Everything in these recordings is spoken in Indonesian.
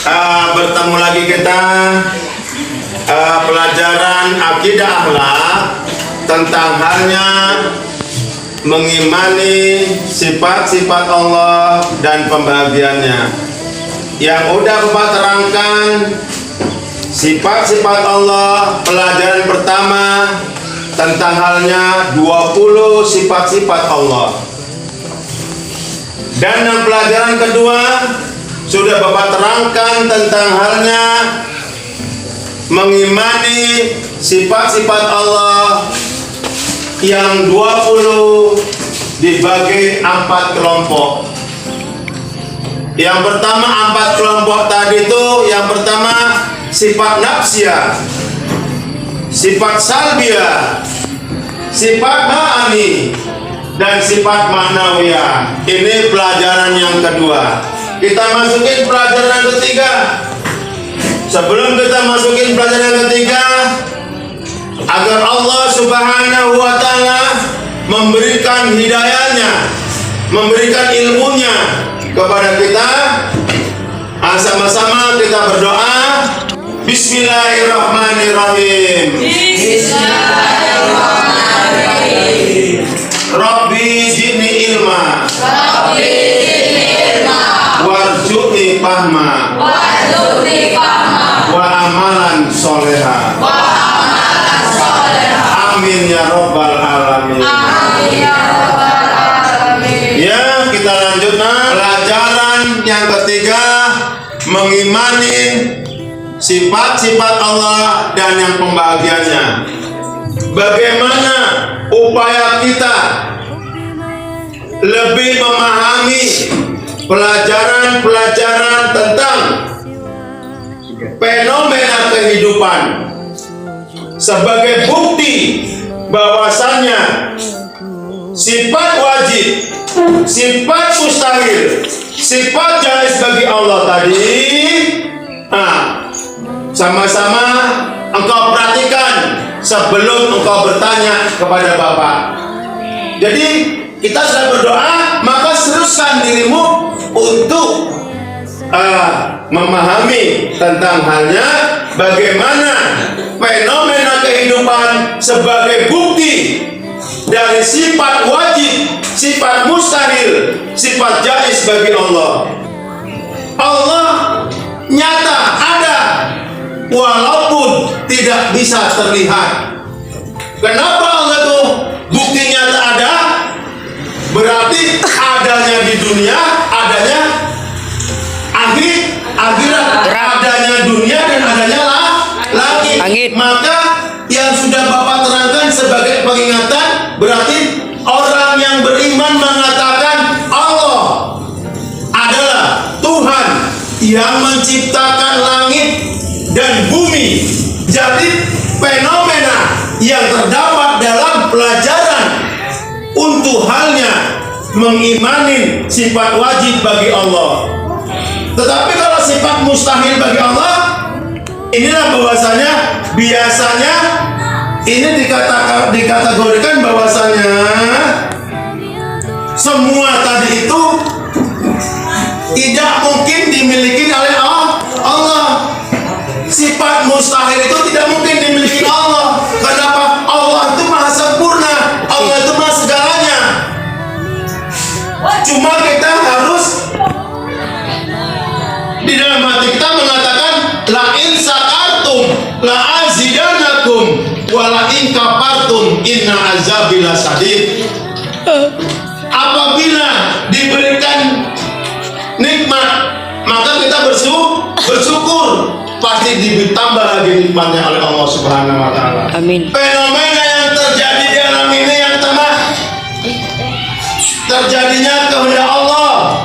Bertemu lagi kita pelajaran akidah akhlak tentang halnya mengimani sifat-sifat Allah dan pembagiannya. Yang udah Bapak terangkan sifat-sifat Allah, pelajaran pertama tentang halnya 20 sifat-sifat Allah. Dan yang pelajaran kedua sudah Bapak terangkan tentang halnya mengimani sifat-sifat Allah yang 20 dibagi 4 kelompok. Yang pertama 4 kelompok tadi itu, yang pertama sifat nafsiyah, sifat salbiyah, sifat ma'ani, dan sifat ma'nawiyah. Ini pelajaran yang kedua. Kita masukin pelajaran yang ketiga. Sebelum kita masukin pelajaran yang ketiga, agar Allah Subhanahu wa ta'ala memberikan hidayahnya, memberikan ilmunya kepada kita, sama-sama kita berdoa. Bismillahirrahmanirrahim. Bismillahirrahmanirrahim. Rabbi zidni ilma, Rabbi zidni ilma, warzuqni fahma, warzuqni fahma, wa amalan soleha, wa amalan soleha. Amin ya rabbal alamin. Amin ya rabbal alamin. Ya, kita lanjut pelajaran yang ketiga, mengimani sifat-sifat Allah dan yang pembagiannya. Bagaimana upaya kita lebih memahami pelajaran-pelajaran tentang fenomena kehidupan sebagai bukti bahwasannya sifat wajib, sifat mustahil, sifat jaiz bagi Allah tadi. Sama-sama engkau perhatikan sebelum engkau bertanya kepada Bapak. Jadi kita sudah berdoa, maka seriuskan dirimu untuk memahami tentang halnya bagaimana fenomena kehidupan sebagai bukti dari sifat wajib, sifat mustahil, sifat jaiz bagi Allah. Allah nyata ada walaupun tidak bisa terlihat. Kenapa Allah tuh bukti nyata ada? Berarti adanya di dunia, adanya akhirat, adanya dunia dan adanya langit. Maka yang sudah Bapak terangkan sebagai pengingatan, berarti orang yang beriman mengatakan Allah adalah Tuhan yang menciptakan langit dan bumi. Jadi fenomena yang terdapat dalam pelajaran untuk halnya mengimani sifat wajib bagi Allah. Tetapi kalau sifat mustahil bagi Allah, inilah bahwasanya biasanya ini dikategorikan bahwasanya semua tadi itu tidak mungkin dimiliki oleh Allah. Sifat mustahil itu tidak mungkin dimiliki Allah. Kenapa? Allah itu maha sempurna, Allah itu maha segalanya. Cuma kita harus di dalam hati kita mengatakan la in sakartum la azidanakum wa la in kafartum inna azabi lasadid. Apabila diberikan nikmat, maka kita bersyukur, pasti ditambah lagi nikmatnya oleh Allah Subhanahu wa ta'ala. Amin. Fenomena yang terjadi di alam ini yang tengah terjadinya kehendak Allah.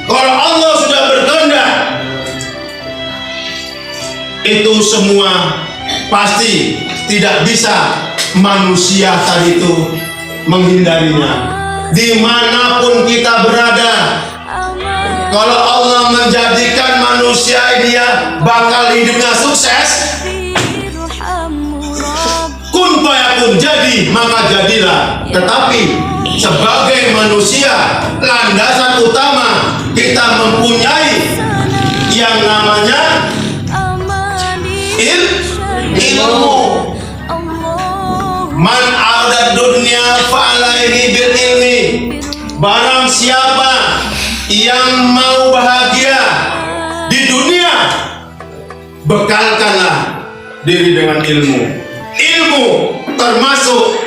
Kalau Allah sudah berkehendak, itu semua pasti tidak bisa manusia tadi itu menghindarinya. Dimanapun kita berada, kalau Allah menjadikan manusia ini bakal hidupnya sukses, kun fayakun, jadi maka jadilah. Tetapi sebagai manusia, landasan utama kita mempunyai yang namanya ilmu. Man arada dunia fa'alaihi bil ilmi. Barang siapa yang mau bahagia di dunia, bekalkanlah diri dengan ilmu. Ilmu termasuk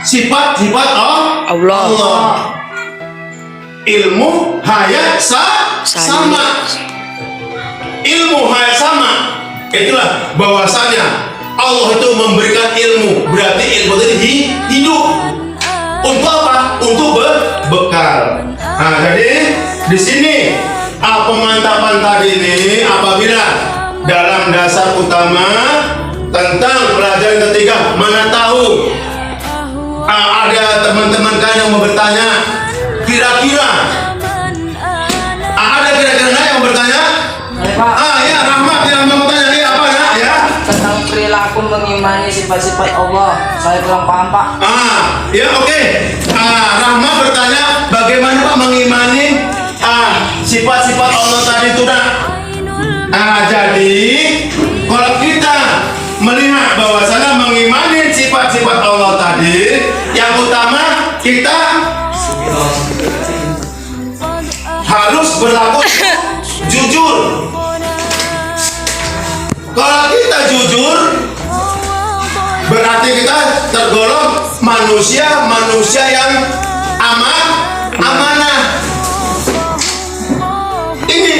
sifat-sifat Allah. Ilmu hayat sama. Ilmu hayat sama. Itulah bahwasanya Allah itu memberikan ilmu, berarti ilmu tadi hidup. Untuk apa? Untuk bekal. Nah, jadi di sini pemantapan tadi ini apabila dalam dasar utama tentang pelajaran ketiga, mana tahu ada teman-teman kalian yang mau bertanya, kira-kira ada kira-kira yang mau bertanya? Ya Rahmat yang mau bertanya ini apa ya? Tentang perilaku mengimani sifat-sifat Allah. Saya kurang paham, Pak. Ya oke. Rahmat bertanya bagaimana Pak mengimani sifat-sifat Allah tadi itu nak? Jadi kalau kita melihat bahwasanya mengimani sifat-sifat Allah tadi, yang utama kita harus berlaku jujur. Kalau kita jujur, berarti kita tergolong manusia yang amanah. Ini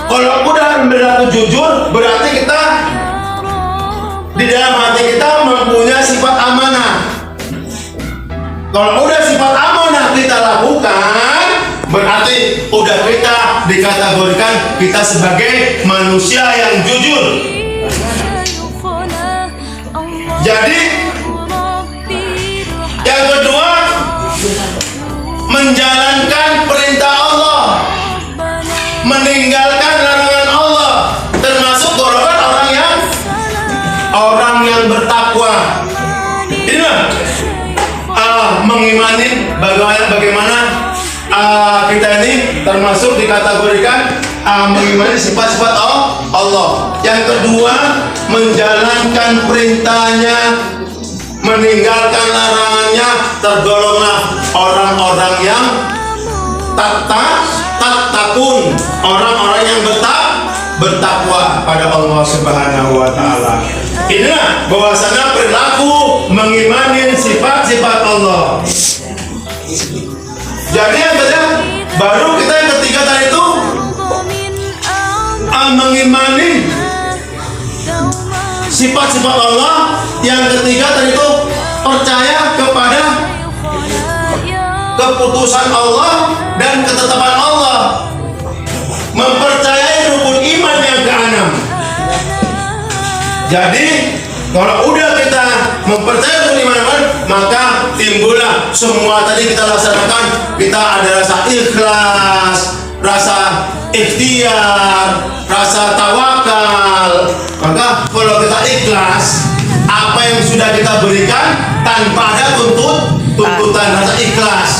kalau udah berlaku jujur, berarti kita di dalam hati kita mempunyai sifat amanah. Kalau udah sifat amanah kita lakukan, berarti udah kita dikategorikan kita sebagai manusia yang jujur. Jadi yang kedua, menjalankan perintah Allah, meninggalkan larangan Allah, termasuk golongan orang yang bertakwa. Inilah mengimani bagaimana kita ini termasuk dikategorikan mengimani sifat-sifat Allah. Yang kedua, menjalankan perintahnya, meninggalkan larangannya, tergolonglah orang-orang yang takun, orang-orang yang bertakwa pada Allah Subhanahu wa taala. Inilah bahwasanya perilaku mengimani sifat-sifat Allah. Jadi yang kedua, baru kita yang ketiga tadi itu mengimani sifat-sifat Allah. Yang ketiga tadi itu percaya kepada keputusan Allah dan ketetapan Allah, mempercayai rukun iman yang keenam. Jadi kalau udah kita mempercayai rukun iman, maka timbullah semua tadi kita laksanakan. Kita ada rasa ikhlas, rasa ikhtiar, rasa tawakal. Maka kalau kita ikhlas, apa yang sudah kita berikan tanpa ada tuntutan, rasa ikhlas,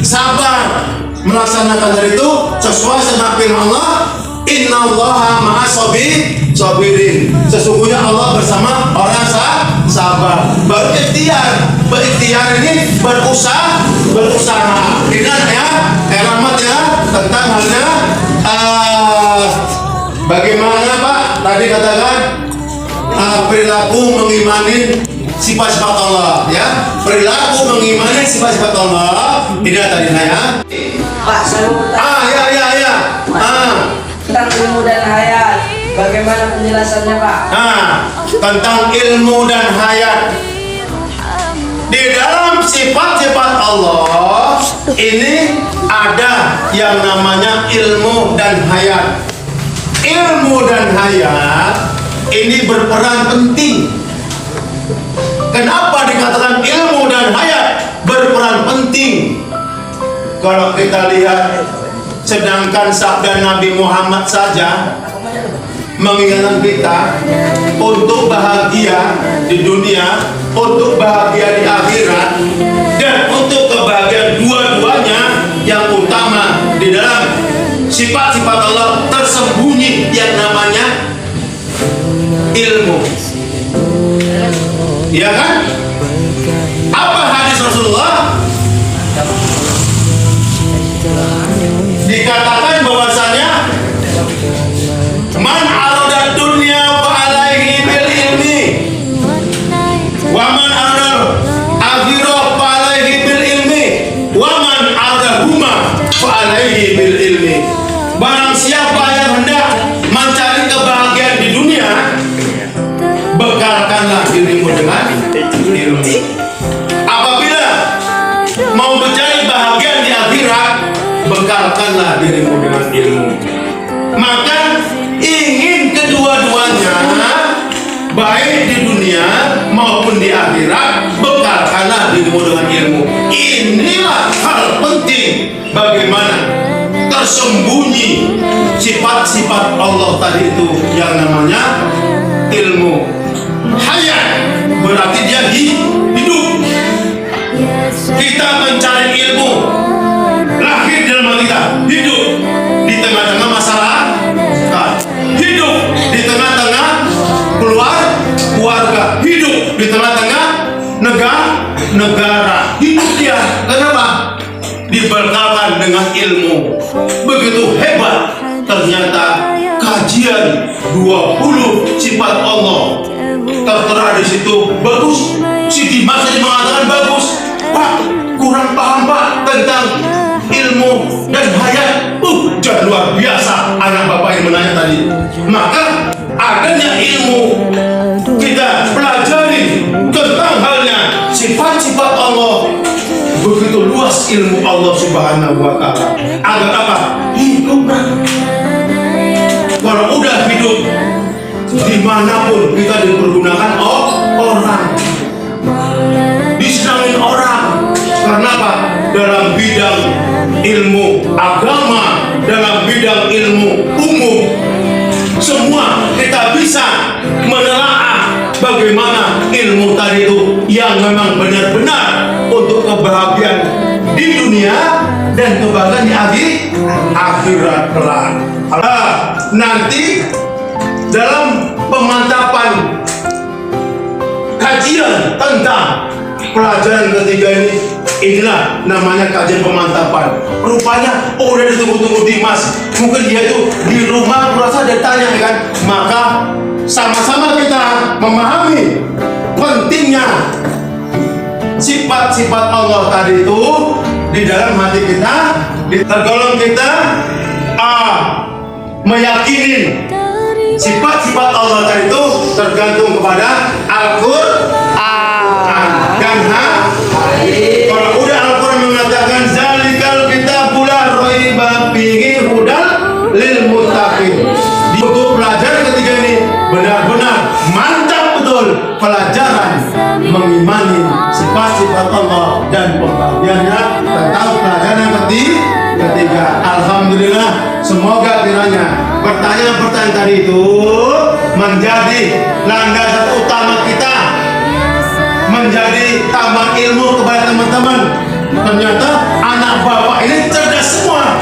sabar melaksanakan dari itu sesuai sama firman Allah, innallaha ma'as sabirin. Sesungguhnya Allah bersama orang sabar. Baru ikhtiar. Berikhtiar ini berusaha. Dengan Rahmat ya tentang halnya bagaimana Pak tadi katakan perilaku mengimani sifat-sifat Allah ya. Perilaku mengimani sifat-sifat Allah. Tidak tadi saya. Pak, saya mau bertanya. Ya. Tentang ilmu dan hayat. Bagaimana penjelasannya, Pak? Tentang ilmu dan hayat. Di dalam sifat-sifat Allah ini ada yang namanya ilmu dan hayat. Ilmu dan hayat ini berperan penting. Kenapa dikatakan ilmu dan hayat berperan penting? Kalau kita lihat, sedangkan sabda Nabi Muhammad saja mengingatkan kita untuk bahagia di dunia, untuk bahagia di akhirat, dan untuk kebahagiaan dua-duanya yang utama di dalam sifat-sifat Iya kan? Apa hadis Rasulullah? Dikatakan bahwasanya man arada dunya fa alaihi bil ilmi wa man arada akhirah fa alaihi bil ilmi wa man arada huma fa alaihi bil ilmi. Barang siapa yang hendak mencari kebahagiaan di dunia, bekalkanlah dirimu dengan ilmu. Apabila mau mencari bahagia di akhirat, bekalkanlah dirimu dengan ilmu. Maka ingin kedua-duanya, baik di dunia maupun di akhirat, bekalkanlah dirimu dengan ilmu. Inilah hal penting bagaimana tersembunyi sifat-sifat Allah tadi itu yang namanya ilmu. Hayat berarti dia hidup. Kita mencari ilmu, lahir dalam kita, hidup di tengah-tengah masyarakat, hidup di tengah-tengah keluarga, hidup di tengah-tengah negara. Hidup dia, kenapa? Diberkakan dengan ilmu. Begitu hebat ternyata kajian 20 sifat Allah tertera di situ. Bagus. Si Dimas tadi mengatakan bagus. Pak, kurang paham Pak tentang ilmu dan hayat. Jangan luar biasa anak bapak yang menanya tadi. Maka adanya ilmu, kita pelajari tentang halnya sifat-sifat Allah. Begitu luas ilmu Allah Subhanahu wa Ta'ala. Agar apa? Hidup. Kalau udah hidup, dimanapun kita dipergunakan orang, disenangin orang. Karena apa? Dalam bidang ilmu agama, dalam bidang ilmu umum, semua kita bisa menelaah bagaimana ilmu tadi itu yang memang benar-benar untuk kebahagiaan di dunia dan kebahagiaan di akhirat kelak. Nanti dalam pemantapan kajian tentang pelajaran ketiga ini, inilah namanya kajian pemantapan. Rupanya udah ditunggu-tunggu Dimas. Mungkin dia itu di rumah merasa dia tanya kan. Maka sama-sama kita memahami pentingnya sifat-sifat Allah tadi itu di dalam hati kita. Tergolong kita meyakini sifat-sifat Allah tadi itu tergantung kepada Al-Quran dan hadis. Kalau udah Al-Quran mengatakan zalikal kitabul la raiba fihi hudal lil muttaqin. Untuk pelajaran ketiga ini benar-benar mantap betul pelajaran mengimani sifat-sifat Allah dan pembagiannya tentang pelajaran ketiga. Alhamdulillah, semoga kiranya pertanyaan-pertanyaan tadi itu menjadi landasan utama kita, menjadi tambah ilmu kepada teman-teman. Ternyata anak bapak ini cerdas semua.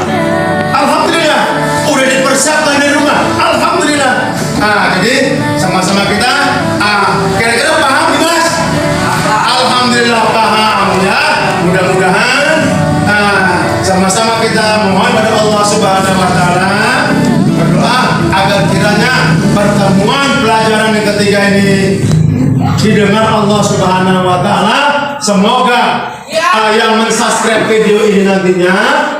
Alhamdulillah, udah dipersiapkan dari rumah. Alhamdulillah. Jadi sama-sama kita kira-kira paham Dimas? Alhamdulillah paham ya. Mudah-mudahan sama-sama kita mohon pada Allah Subhanahu wa Ta'ala, berdoa agar kiranya pertemuan pelajaran yang ketiga ini didengar Allah Subhanahu wa Ta'ala. Semoga yang mensubscribe video ini nantinya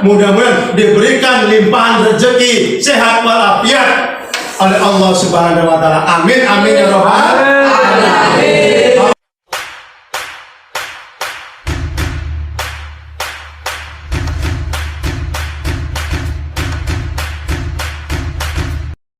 mudah-mudahan diberikan limpahan rezeki, sehat walafiat oleh Allah Subhanahu wa Ta'ala. Amin amin ya rabbal